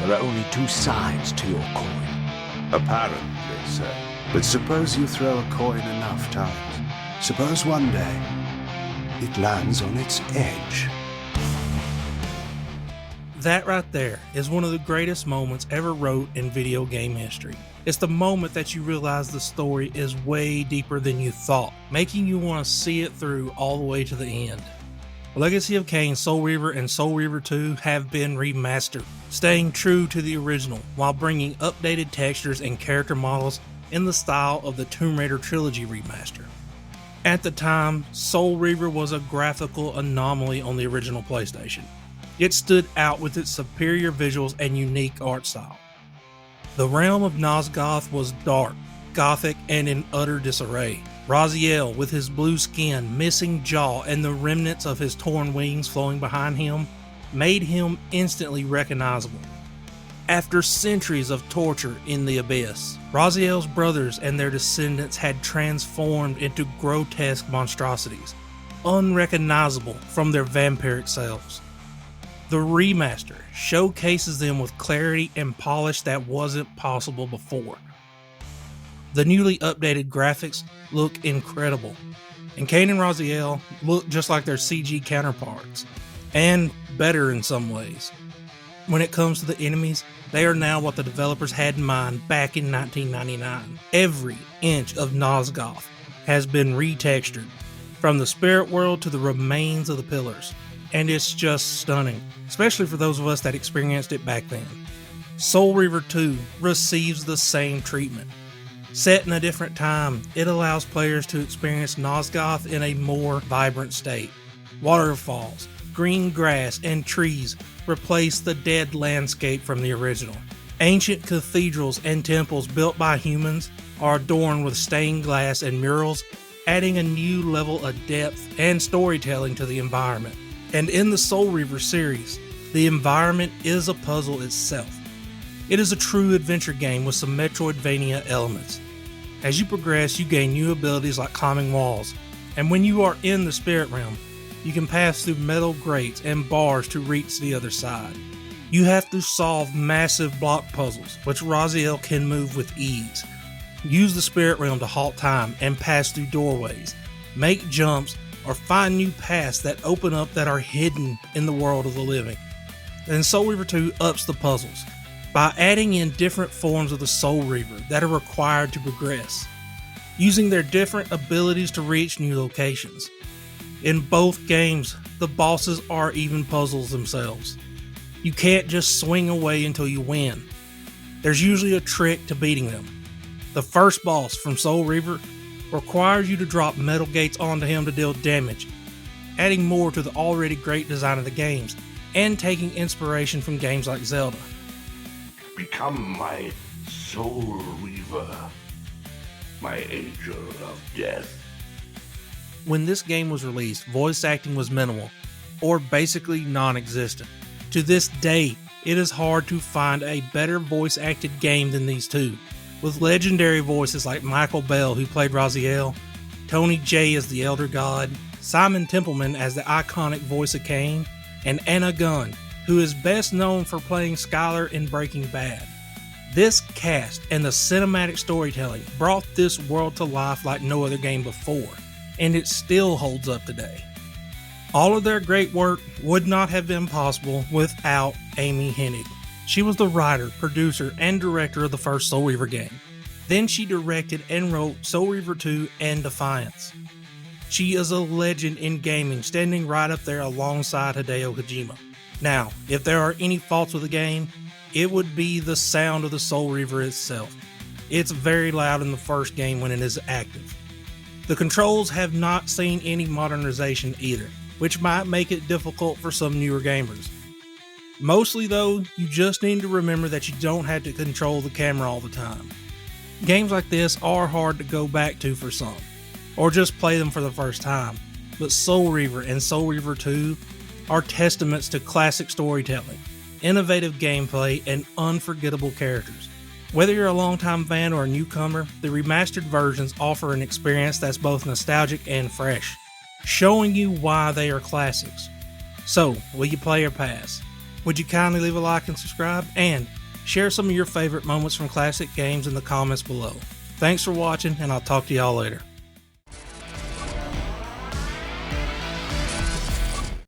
There are only two sides to your coin. Apparently, sir. But suppose you throw a coin enough times. Suppose one day it lands on its edge. That right there is one of the greatest moments ever wrote in video game history. It's the moment that you realize the story is way deeper than you thought, making you want to see it through all the way to the end. Legacy of Kain, Soul Reaver, and Soul Reaver 2 have been remastered, staying true to the original while bringing updated textures and character models in the style of the Tomb Raider Trilogy remaster. At the time, Soul Reaver was a graphical anomaly on the original PlayStation. It stood out with its superior visuals and unique art style. The realm of Nosgoth was dark, gothic, and in utter disarray. Raziel, with his blue skin, missing jaw, and the remnants of his torn wings flowing behind him, made him instantly recognizable. After centuries of torture in the abyss, Raziel's brothers and their descendants had transformed into grotesque monstrosities, unrecognizable from their vampiric selves. The remaster showcases them with clarity and polish that wasn't possible before. The newly updated graphics look incredible, and Kain and Raziel look just like their CG counterparts, and better in some ways. When it comes to the enemies, they are now what the developers had in mind back in 1999. Every inch of Nosgoth has been retextured, from the spirit world to the remains of the pillars, and it's just stunning, especially for those of us that experienced it back then. Soul Reaver 2 receives the same treatment. Set in a different time, it allows players to experience Nosgoth in a more vibrant state. Waterfalls, green grass, and trees replace the dead landscape from the original. Ancient cathedrals and temples built by humans are adorned with stained glass and murals, adding a new level of depth and storytelling to the environment. And in the Soul Reaver series, the environment is a puzzle itself. It is a true adventure game with some Metroidvania elements. As you progress, you gain new abilities like climbing walls, and when you are in the spirit realm, you can pass through metal grates and bars to reach the other side. You have to solve massive block puzzles, which Raziel can move with ease. Use the spirit realm to halt time and pass through doorways, make jumps, or find new paths that open up that are hidden in the world of the living. And Soul Reaver 2 ups the puzzles by adding in different forms of the Soul Reaver that are required to progress, using their different abilities to reach new locations. In both games, the bosses are even puzzles themselves. You can't just swing away until you win. There's usually a trick to beating them. The first boss from Soul Reaver requires you to drop metal gates onto him to deal damage, adding more to the already great design of the games, and taking inspiration from games like Zelda. Become my Soul Reaver, my angel of death. When this game was released, voice acting was minimal, or basically non-existent. To this day, it is hard to find a better voice-acted game than these two, with legendary voices like Michael Bell, who played Raziel, Tony Jay as the Elder God, Simon Templeman as the iconic voice of Kain, and Anna Gunn, who is best known for playing Skylar in Breaking Bad. This cast and the cinematic storytelling brought this world to life like no other game before, and it still holds up today. All of their great work would not have been possible without Amy Hennig. She was the writer, producer, and director of the first Soul Reaver game. Then she directed and wrote Soul Reaver 2 and Defiance. She is a legend in gaming, standing right up there alongside Hideo Kojima. Now, if there are any faults with the game, it would be the sound of the Soul Reaver itself. It's very loud in the first game when it is active. The controls have not seen any modernization either, which might make it difficult for some newer gamers. Mostly though, you just need to remember that you don't have to control the camera all the time. Games like this are hard to go back to for some, or just play them for the first time, but Soul Reaver and Soul Reaver 2 are testaments to classic storytelling, innovative gameplay, and unforgettable characters. Whether you're a longtime fan or a newcomer, the remastered versions offer an experience that's both nostalgic and fresh, showing you why they are classics. So, will you play or pass? Would you kindly leave a like and subscribe? And share some of your favorite moments from classic games in the comments below. Thanks for watching, and I'll talk to y'all later.